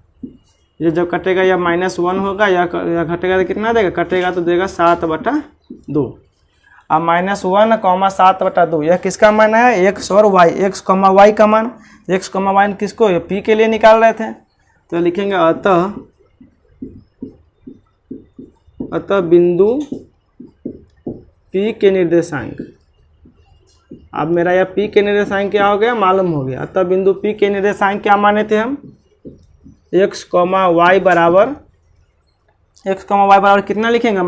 ये जब कटेगा यह -1 होगा, यह घटेगा तो कितना देगा, कटेगा तो देगा 7/2। अब -1, 7/2 यह किसका मान है, एक्स और वाई, एक्स कॉमा वाई का मान। एक्स कॉमा वाई किसको, ये पी के लिए निकाल रहे थे, तो लिखेंगे अतः बिंदु पी के निर्देशांक। अब मेरा यह पी के निर्देशांक क्या हो गया, मालूम हो गया। अतः बिंदु पी के निर्देशांक क्या माने थे हम, एक्स कॉमा वाई बराबर कितना लिखेंगे,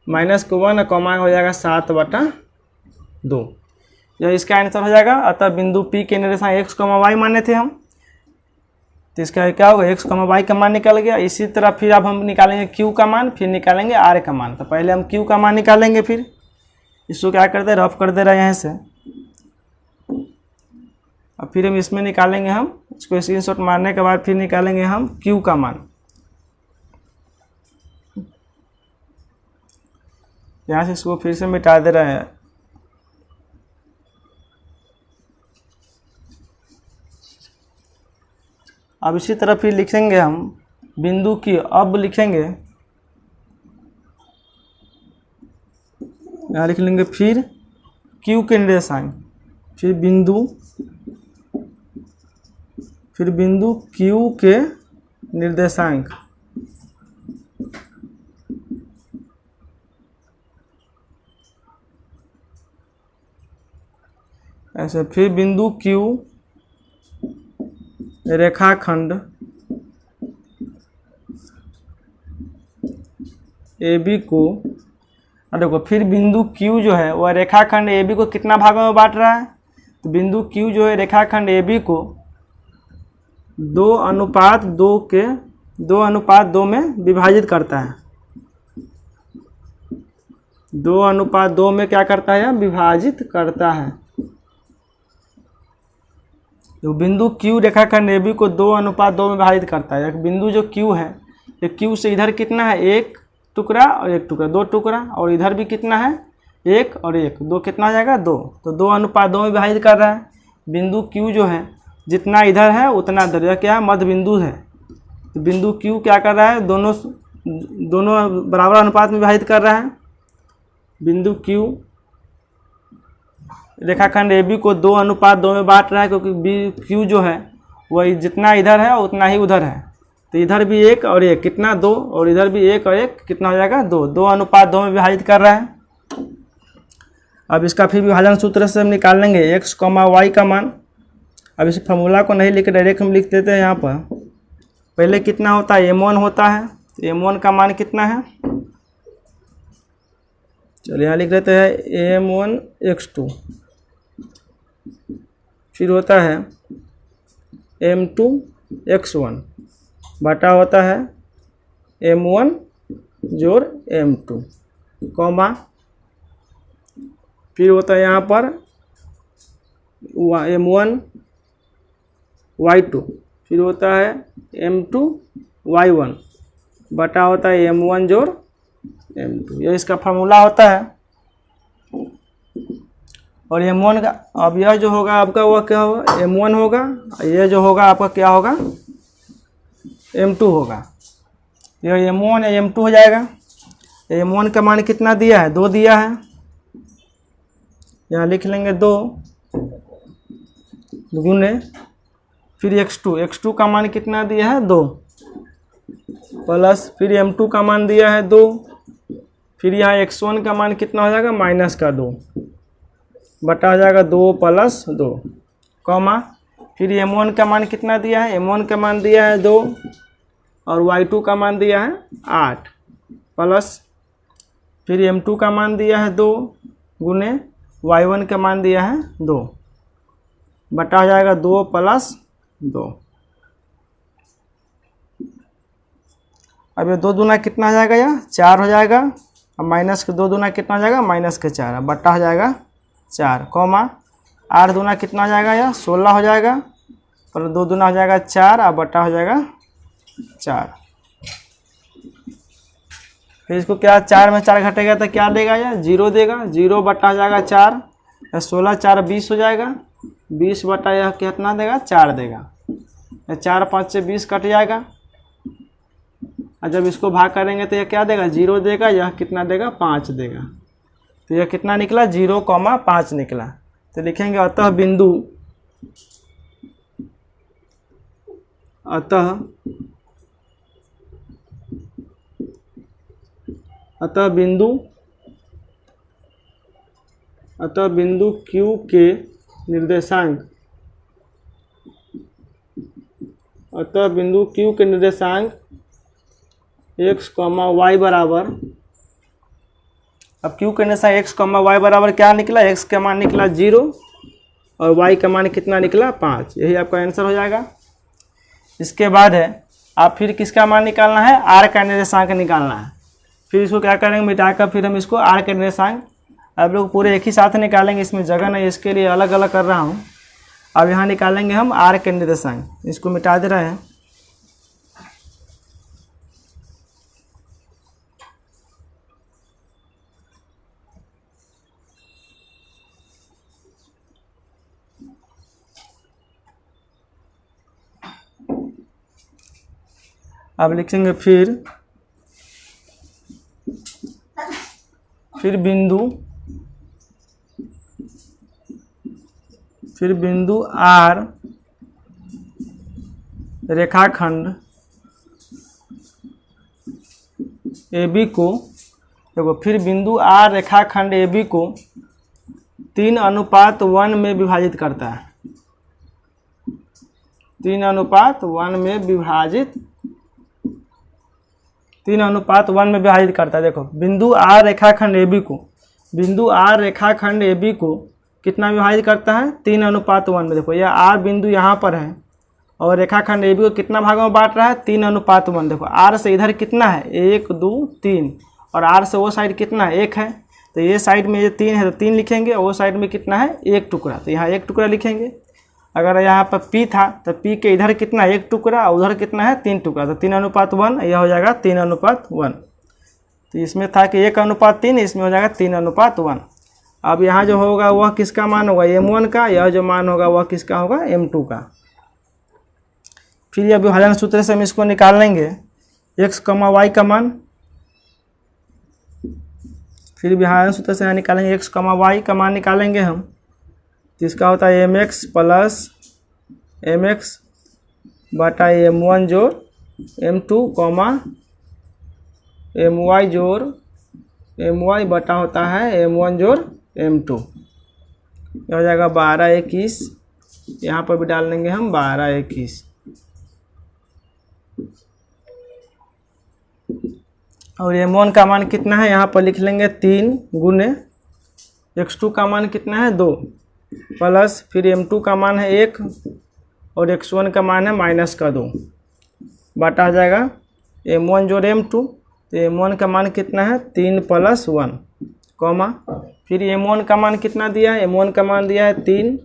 -1 कॉमा हो जाएगा 7/2। यह इसका आंसर हो जाएगा। अतः बिंदु पी के निर्देशांक एक्स कॉमा वाई माने थे हम, तो इसका क्या होगा, एक्स कॉमा वाई का मान निकल गया। इसी तरह फिर अब हम निकालेंगे क्यू का मान, फिर निकालेंगे आर का मान। तो पहले हम क्यू का मान निकालेंगे, फिर इसको क्या करते हैं, रफ कर दे रहे हैं यहाँ से। अब फिर हम इसमें निकालेंगे, हम इसको स्क्रीनशॉट मारने के बाद फिर निकालेंगे हम क्यू का मान। यहाँ से इसको फिर से मिटा दे रहे हैं। अब इसी तरह फिर लिखेंगे हम बिंदु की, अब लिखेंगे यहाँ लिख लेंगे फिर क्यू के निर्देशांक, फिर बिंदु क्यू के निर्देशांक। ऐसे फिर बिंदु क्यू रेखाखंड ए बी को, देखो फिर बिंदु Q जो है वह रेखाखंड AB को कितना भागों में बांट रहा है, तो बिंदु Q जो है रेखाखंड AB को 2:2 में विभाजित करता है। 2:2 में क्या करता है, विभाजित करता है। तो बिंदु Q रेखाखंड AB को 2:2 में विभाजित करता है। बिंदु जो Q है, ये Q से इधर कितना है, एक टुकड़ा और एक टुकड़ा, 2 टुकड़ा, और इधर भी कितना है, 1 और 1, 2 कितना हो जाएगा, 2। तो 2:2 में विभाजित कर रहा है। बिंदु Q जो है जितना इधर है उतना इधर, यह क्या है, मध्य बिंदु है। तो बिंदु Q क्या कर रहा है, दोनों बराबर अनुपात में विभाजित कर रहा है। बिंदु Q रेखाखंड AB को 2:2 में बांट रहा है, क्योंकि Q जो है वही जितना इधर है उतना ही उधर है। तो इधर भी 1 और 1 कितना, 2, और इधर भी 1 और 1 कितना हो जाएगा, 2। 2:2 में विभाजित कर रहा है। अब इसका फिर विभाजन सूत्र से हम निकाल लेंगे एक्स कॉमा वाई का मान। अब इस फॉर्मूला को नहीं लिख, डायरेक्ट हम लिख देते हैं। यहाँ पर पहले कितना होता है, m1 होता है। m1 का मान कितना है, चलिए यहाँ लिख देते हैं m1 x2। फिर होता है m2 x1 बटा होता है m1 जोड़ m2 कॉमा, फिर होता है यहाँ पर m1 y2, फिर होता है m2 y1 बटा होता है m1 जोड़ m2। यह इसका फार्मूला होता है। और m1 का, अब यह जो होगा आपका वह क्या होगा, m1 होगा, यह जो होगा आपका क्या होगा, m2 होगा। यह m1 या m2 हो जाएगा। m1 का मान कितना दिया है, 2 दिया है। यहाँ लिख लेंगे 2 गुने, फिर x2 का मान कितना दिया है, 2, प्लस फिर m2 का मान दिया है 2, फिर यहाँ x1 का मान कितना हो जाएगा, -2 बटा हो जाएगा 2 + 2 कॉमा, फिर m1 का मान कितना दिया है, m1 का मान दिया है 2 और y2 का मान दिया है 8, प्लस फिर m2 का मान दिया है 2 गुने y1 का मान दिया है 2 बटा हो जाएगा 2 + 2। अब ये 2 दूना कितना हो जाएगा, यह 4 हो जाएगा। अब माइनस के 2 दूना कितना हो जाएगा, -4 बटा हो जाएगा 4 कॉमा, 8 दूना कितना हो जाएगा, यह 16 हो जाएगा, पर 2 दूना हो जाएगा 4 और बटा हो जाएगा 4। फिर इसको क्या, 4 में 4 घटेगा तो क्या देगा, यह 0 देगा, 0 बटा हो जाएगा 4, 16 4 20 हो जाएगा, 20 बटा यह कितना देगा, 4 देगा। 4 5 से 20 कट जाएगा, और जब इसको भाग करेंगे तो यह क्या देगा, 0 देगा, यह कितना देगा, 5 देगा। तो यह कितना निकला 0,5 निकला। तो लिखेंगे अतः बिंदु Q के निर्देशांक x, y बराबर, अब Q के निर्देशांक x, y बराबर क्या निकला, x का मान निकला 0 और y का मान कितना निकला 5। यही आपका आंसर हो जाएगा। इसके बाद है आप फिर किसका मान निकालना है, r का निर्देशांक निकालना है। फिर इसको क्या करेंगे, मिटाकर फिर हम इसको r का निर्देशांक आप लोग पूरे एक ही साथ निकालेंगे, इसमें जगह नहीं, इसके लिए अलग अलग कर रहा हूँ। अब यहाँ निकालेंगे हम r के निर्देशांक, इसको मिटा दे रहे हैं। अब लिखेंगे फिर बिंदु R रेखाखंड AB को, देखो फिर बिंदु R रेखाखंड AB को 3:1 में विभाजित करता है। 3:1 में विभाजित करता है। देखो बिंदु R रेखाखंड AB को कितना विभाजित करता है, 3:1 में। देखो यह R बिंदु यहाँ पर है और रेखाखंड AB को कितना भागों में बांट रहा है, 3:1। देखो R से इधर कितना है, 1 2 3, और R से वो साइड कितना है, 1 है। तो ये साइड में ये 3 है तो 3 लिखेंगे, और वो साइड में कितना है, 1 टुकड़ा, तो यहाँ 1 टुकड़ा लिखेंगे। अगर यहाँ पर P था तो P के इधर कितना है, 1 टुकड़ा, और उधर कितना है, 3 टुकड़ा, तो 3:1, यह हो जाएगा 3:1। तो इसमें था कि 1:3, इसमें हो जाएगा 3:1। अब यहाँ जो होगा वह किसका मान होगा, M1 का, यह जो मान होगा वह किसका होगा, M2 का। फिर यह विभाजन सूत्र से हम इसको निकाल लेंगे x, y का मान। फिर विभाजन सूत्र से यहाँ निकालेंगे x, y का मान निकालेंगे हम, तो इसका होता है mx प्लस mx बटा m1 जोड़ m2 my जोड़ my बटा होता है m1 जोड़ m2। यह हो जाएगा 12 21, यहाँ पर भी डाल देंगे हम 12 21। और m1 का मान कितना है, यहाँ पर लिख लेंगे 3 गुने x2 का मान कितना है 2, प्लस फिर m2 का मान है 1 और x1 का मान है -2, बटा आ जाएगा m1 जोड़ m2। तो m1 का मान कितना है 3 + 1, कॉमा फिर m1 का मान कितना दिया है, m1 का मान दिया है 3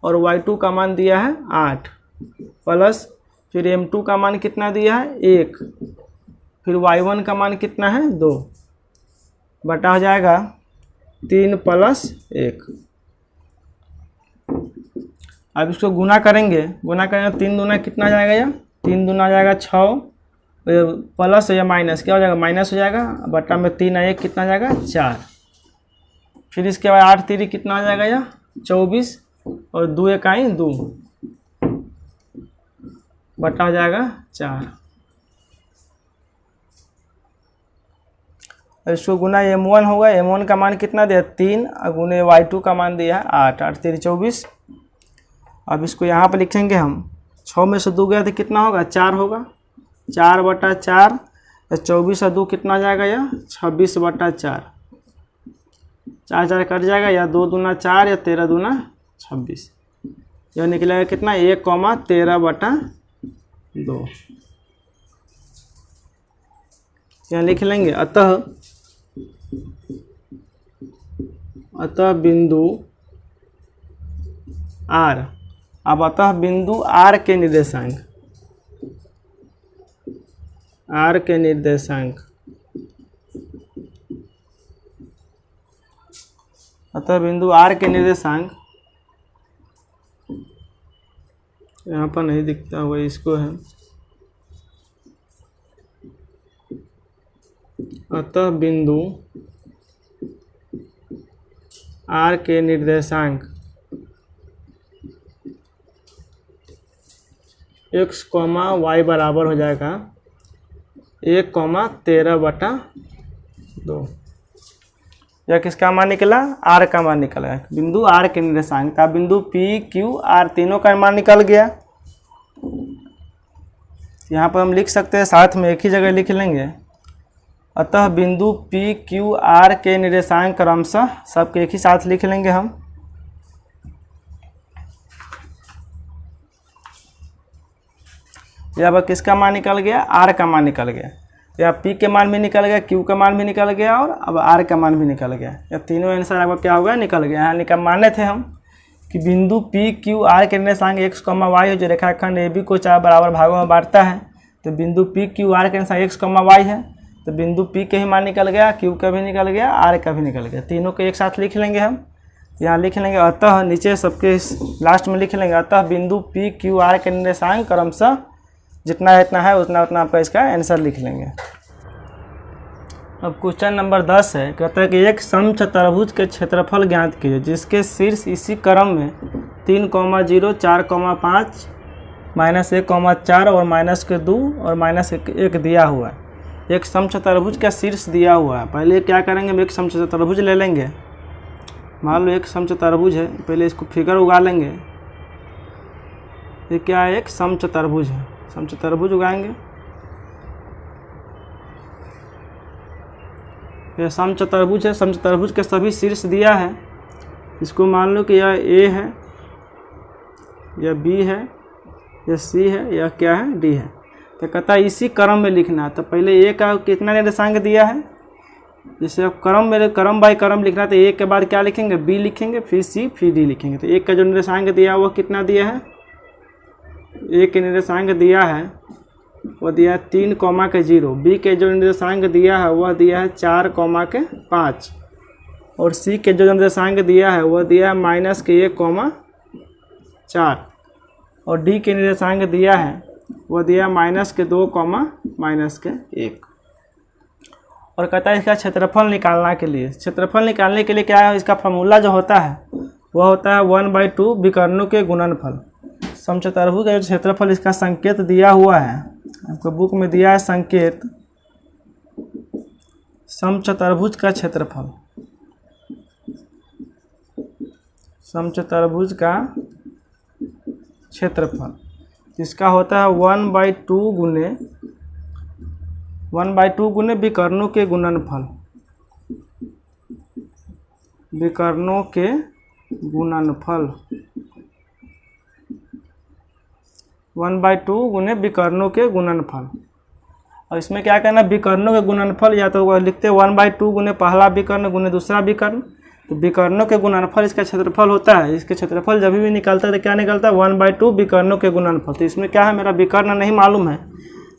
और y2 का मान दिया है 8, प्लस फिर m2 का मान कितना दिया है 1, फिर y1 का मान कितना है 2, बटा हो जाएगा 3 + 1। अब इसको गुना करेंगे, 3 दूना कितना जाएगा, या 3 दूना जाएगा 6, प्लस या माइनस क्या हो जाएगा, माइनस हो जाएगा, बटा में 3 1 कितना जाएगा 4। फिर इसके बाद 8 3 कितना हो जाएगा, या 24, और 2 1 2, बटा हो जाएगा 4। इसको गुना m1 होगा, m1 का मान कितना दिया 3, गुने y2 का मान दिया है 8, 8 3 24। अब इसको यहाँ पर लिखेंगे हम, 6 में से 2 गया तो कितना होगा 4 होगा, 4 बटा 4, 24 और 2 कितना जाएगा, या 26 बटा 4, 4 4 कट जाएगा, या 2 दूना 4 या 13 दूना 26। यह निकलेगा कितना 1,13 बटा 2। यहाँ लिख लेंगे अतः बिंदु R। अब अतः बिंदु R के निर्देशांक, अतः बिंदु R के निर्देशांक यहाँ पर नहीं दिखता हुआ, इसको है अतः बिंदु आर के निर्देशांक x, y बराबर हो जाएगा 1,13/2। यह किसका मान निकला? r का मान निकला है। बिंदु r के निर्देशांक था। बिंदु p, q, r तीनों का मान निकल गया। यहाँ पर हम लिख सकते हैं, साथ में एक ही जगह लिख लेंगे। अतः बिंदु P, Q, R के निर्देशांक क्रमशः सबके एक ही साथ लिख लेंगे हम। यहाँ पर किसका मान निकल गया? R का मान निकल गया। या P के मान भी निकल गया, Q का मान भी निकल गया और अब R का मान भी निकल गया। या तीनों आंसर आपका क्या होगा? निकल गया। यहाँ निकल माने थे हम कि बिंदु P, Q, R के निर्देशांक x, y जो रेखाखंड AB को 4 बराबर भागों में बांटता है, तो बिंदु P, Q, R के निर्देशांक x, y है। तो बिंदु P के ही मान निकल गया, Q का भी निकल गया, R का भी निकल गया। तीनों को एक साथ लिख लेंगे हम। यहाँ लिख लेंगे अतः, नीचे सबके लास्ट में लिख लेंगे अतः बिंदु P, Q, R के निर्देशांक क्रमशः जितना इतना है उतना उतना आपका इसका आंसर लिख लेंगे। अब क्वेश्चन नंबर 10 है। कहता है कि एक समचतुर्भुज के क्षेत्रफल ज्ञात कीजिए जिसके शीर्ष इसी क्रम में 3, 0, 4, 5, -1, 4 और -2 और -1 दिया हुआ है। एक समचतुर्भुज का शीर्ष दिया हुआ है। पहले क्या करेंगे, हम एक समचतुर्भुज ले लेंगे। मान लो एक समचतुर्भुज है, पहले इसको फिगर उगा लेंगे। ये क्या है? एक समचतुर्भुज है। समचतुर्भुज उगाएंगे। यह समचतुर्भुज है। समचतुर्भुज के सभी शीर्ष दिया है। इसको मान लो कि यह A है, यह B है, यह C है, यह क्या है? D है। तो कहता है इसी क्रम में लिखना है। तो पहले A का कितना निर्देशांक दिया है? जैसे अब क्रम बाय क्रम लिखना है तो A के बाद क्या लिखेंगे? B लिखेंगे, फिर C, फिर D लिखेंगे। तो A का जो निर्देशांक दिया है वह कितना दिया है? A के निर्देशांक दिया है वह दिया है 3, 0। B के जो निर्देशांक दिया है वह दिया है 4, 5 और C के जो निर्देशांक दिया है वह दिया है -1, 4 और D के निर्देशांक दिया है वह दिया -2, -1। और कहता है इसका क्षेत्रफल निकालना के लिए। क्षेत्रफल निकालने के लिए क्या है? इसका फॉर्मूला जो होता है वह होता है 1/2 विकर्णों के गुणनफल। समचतुर्भुज का जो क्षेत्रफल इसका संकेत दिया हुआ है, आपको बुक में दिया है संकेत। समचतुर्भुज का क्षेत्रफल, समचतुर्भुज का क्षेत्रफल इसका होता है 1/2 गुने विकर्णों के गुणनफल। विकर्णों के गुणनफल 1/2 गुने विकर्णों के गुणनफल। और इसमें क्या करना? विकर्णों के गुणनफल या तो लिखते हैं 1/2 गुने पहला विकर्ण गुने दूसरा विकर्ण। तो विकर्णों के गुणनफल इसका क्षेत्रफल होता है। इसके क्षेत्रफल जब भी निकलता है तो क्या निकलता है? 1/2 विकर्णों के गुणनफल। तो इसमें क्या है? मेरा विकर्ण नहीं मालूम है,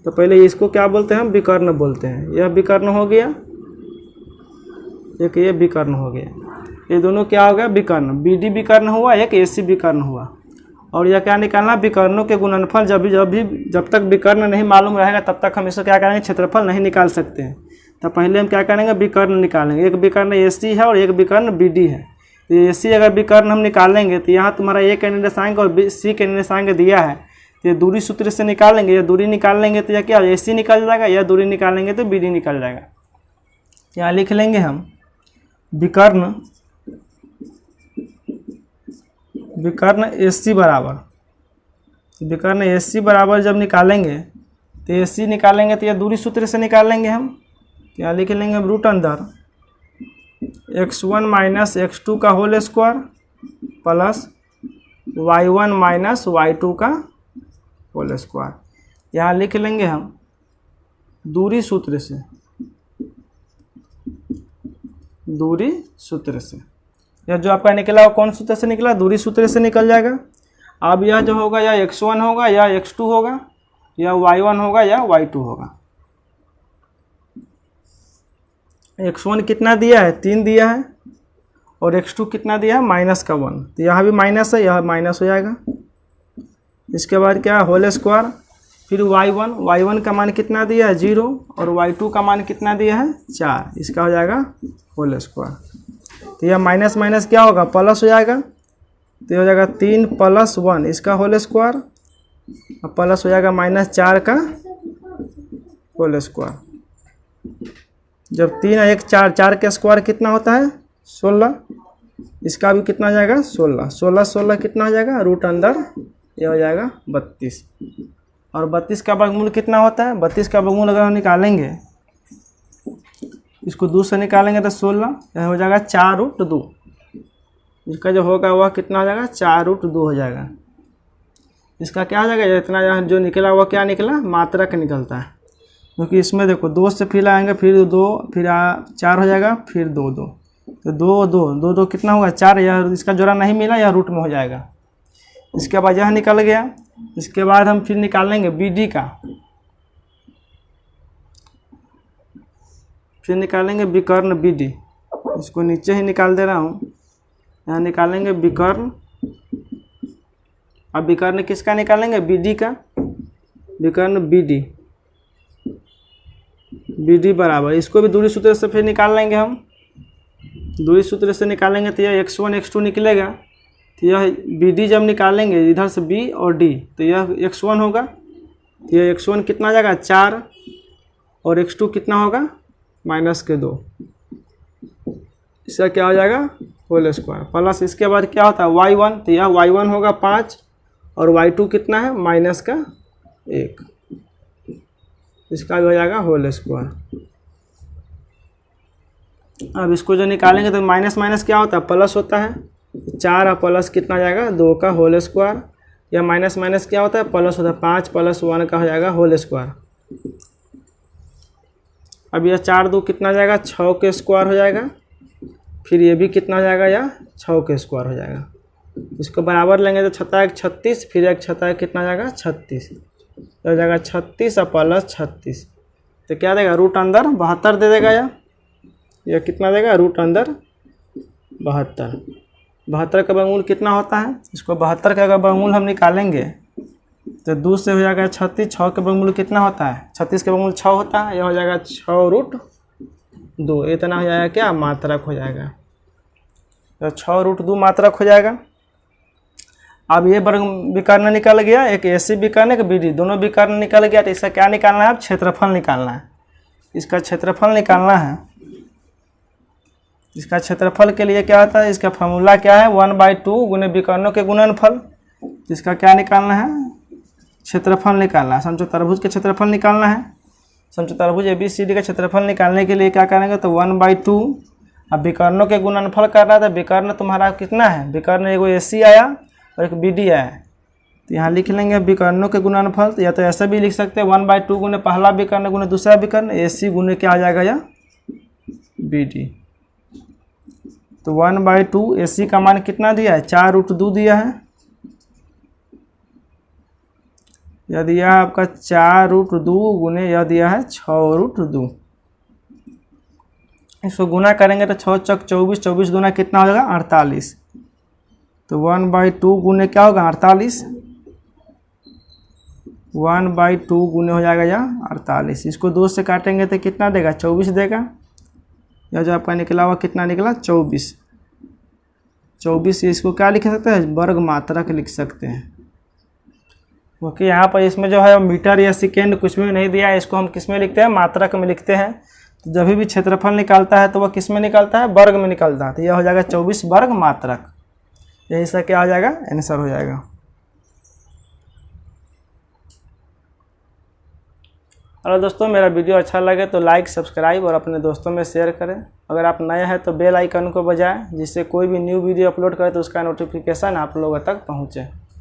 तो पहले इसको क्या बोलते हैं? हम विकर्ण बोलते हैं। यह विकर्ण हो गया, एक ये विकर्ण हो गया। ये दोनों क्या हो गया? विकर्ण। BD विकर्ण हुआ, एक AC विकर्ण हुआ। और यह क्या निकालना? विकर्णों के गुणनफल। जब तक विकर्ण नहीं मालूम रहेगा तब तक हम इसको क्या करेंगे? क्षेत्रफल नहीं निकाल सकते हैं। तो पहले हम क्या करेंगे? विकर्ण निकालेंगे। एक विकर्ण AC है और एक विकर्ण BD है। तो AC अगर विकर्ण हम निकालेंगे तो यहाँ तुम्हारा A का निर्देशांक और C के निर्देशांक दिया है, तो ये दूरी सूत्र से निकालेंगे। ये दूरी निकाल लेंगे तो यह क्या? AC निकल जाएगा। यह दूरी निकालेंगे तो BD निकल जाएगा। यहाँ लिख लेंगे हम विकर्ण AC बराबर, विकर्ण AC बराबर जब निकालेंगे तो AC निकालेंगे तो यह दूरी सूत्र से निकालेंगे हम। यहाँ लिख लेंगे हम रूट अंदर x1 - x2 का whole square plus y1 - y2 का होल स्क्वायर। यहाँ लिख लेंगे हम दूरी सूत्र से, दूरी सूत्र से। यह जो आपका निकला वो कौन सूत्र से निकला? दूरी सूत्र से निकल जाएगा। अब यह जो होगा या x1 होगा या x2 होगा या y1 होगा या y2 होगा। x1 कितना दिया है? 3 दिया है और x2 कितना दिया है? -1। तो यहाँ भी माइनस है, यह माइनस हो जाएगा। इसके बाद क्या है? Whole square. फिर y1 का मान कितना दिया है? 0 और y2 का मान कितना दिया है? 4। इसका हो जाएगा होल स्क्वायर। तो यह माइनस माइनस क्या होगा, प्लस हो जाएगा। तो हो जाएगा 3 + 1 इसका होल स्क्वायर, और प्लस हो जाएगा -4 का होल स्क्वायर। जब 3 और 1 4, 4 का स्क्वायर कितना होता है 16, इसका भी कितना हो जाएगा 16, 16 16 कितना हो जाएगा रूट अंदर ये हो जाएगा 32। और 32 का वर्गमूल कितना होता है, 32 का वर्गमूल अगर हम निकालेंगे, इसको 2 से निकालेंगे तो 16, यह हो जाएगा 4√2। इसका जो होगा वह कितना हो जाएगा 4√2 हो जाएगा। इसका क्या हो जाएगा, इतना यहाँ जो निकला वह क्या निकला, मात्रक निकलता है। क्योंकि इसमें देखो 2 से फिर आएंगे, फिर 2, फिर 4 हो जाएगा, फिर 2 2, तो 2 2 2 2 कितना होगा 4, यह इसका जोड़ा नहीं मिला, यह रूट में हो जाएगा। इसके बाद यह निकल गया। इसके बाद हम फिर निकालेंगे BD का, फिर निकालेंगे विकर्ण BD। इसको नीचे ही निकाल दे रहा हूँ, यहाँ निकालेंगे विकर्ण। अब विकर्ण किसका निकालेंगे, BD का, विकर्ण BD बराबर, इसको भी दूरी सूत्र से फिर निकाल लेंगे हम। दूरी सूत्र से निकालेंगे तो यह x1 x2 निकलेगा। तो यह BD जब निकालेंगे इधर से B और D, तो यह x1 होगा। तो यह x1 कितना आ जाएगा 4, और x2 कितना होगा -2। इसका क्या हो जाएगा होल स्क्वायर, प्लस इसके बाद क्या होता है y1, तो यह y1 होगा 5, और y2 कितना है -1। इसका भी हो जाएगा होल स्क्वायर। अब इसको जो निकालेंगे तो माइनस माइनस क्या होता है, प्लस होता है। 4 और प्लस कितना आ जाएगा 2 का होल स्क्वायर, या माइनस माइनस क्या होता है प्लस होता है, 5 + 1 का हो जाएगा होल स्क्वायर। अब यह 4 2 कितना आ जाएगा 6 के स्क्वायर हो जाएगा। फिर ये भी कितना हो जाएगा, या 6 के स्क्वायर हो जाएगा। इसको बराबर लेंगे तो 6 × 36, फिर 1 6 कितना आ जाएगा 36, तो हो जाएगा 36 और प्लस 36, तो क्या देगा रूट अंदर 72 दे देगा। यह कितना देगा रूट अंदर 72। 72 का वर्गमूल कितना होता है, इसको 72 का अगर वर्गमूल हम निकालेंगे तो 2 से हो जाएगा 36, 6 का वर्गमूल कितना होता है 36 का वर्गमूल 6 होता है, यह हो जाएगा 6√2, इतना हो जाएगा क्या मात्रक हो जाएगा। तो 6√2 मात्रक हो जाएगा। अब ये वर्ग विकर्ण निकल गया, एक AC विकर्ण एक BD, दोनों विकर्ण निकल गया। तो इसका क्या निकालना है, अब क्षेत्रफल निकालना है। इसका क्षेत्रफल निकालना है। इसका क्षेत्रफल के लिए क्या होता है, इसका फॉर्मूला क्या है 1/2 गुने विकर्णों के गुणनफल। इसका क्या निकालना है, क्षेत्रफल निकालना है। समचतुर्भुज के क्षेत्रफल निकालना है। समचतुर्भुज ABCD का क्षेत्रफल निकालने के लिए क्या करेंगे, तो 1/2। अब विकर्णों के गुणनफल करना था, विकर्ण तुम्हारा कितना है, विकर्ण एगो AC आया और एक BD आया, तो यहाँ लिख लेंगे विकर्णों के गुणनफल। तो या तो ऐसा भी लिख सकते हैं 1/2 गुने पहला विकर्ण गुने दूसरा विकर्ण, AC गुने क्या आ जाएगा या BD। तो 1/2 AC का मान कितना दिया है 4√2 दिया है। यह दिया है आपका 4√2 गुने यह दिया है 6√2। इसको गुना करेंगे तो 6 × 24, 24 दूना कितना हो जाएगा 48। तो 1/2 गुने क्या होगा 48, 1/2 गुने हो जाएगा या 48। इसको 2 से काटेंगे तो कितना देगा 24 देगा। यह जो आपका निकला हुआ कितना निकला 24। 24 इसको क्या लिख सकते हैं, वर्ग मात्रक लिख सकते हैं। क्योंकि यहाँ पर इसमें जो है मीटर या सेकेंड कुछ भी नहीं दिया है, इसको हम किस में लिखते हैं, मात्रक में लिखते हैं। तो जब भी क्षेत्रफल निकालता है तो वह किस में निकालता है, वर्ग में निकालता है। तो यह हो जाएगा 24 वर्ग मात्रक। यही सा क्या हो जाएगा, आंसर हो जाएगा। हेलो दोस्तों, मेरा वीडियो अच्छा लगे तो लाइक सब्सक्राइब और अपने दोस्तों में शेयर करें। अगर आप नए हैं तो बेल आइकन को बजाएं, जिससे कोई भी न्यू वीडियो अपलोड करें तो उसका नोटिफिकेशन आप लोगों तक पहुँचे।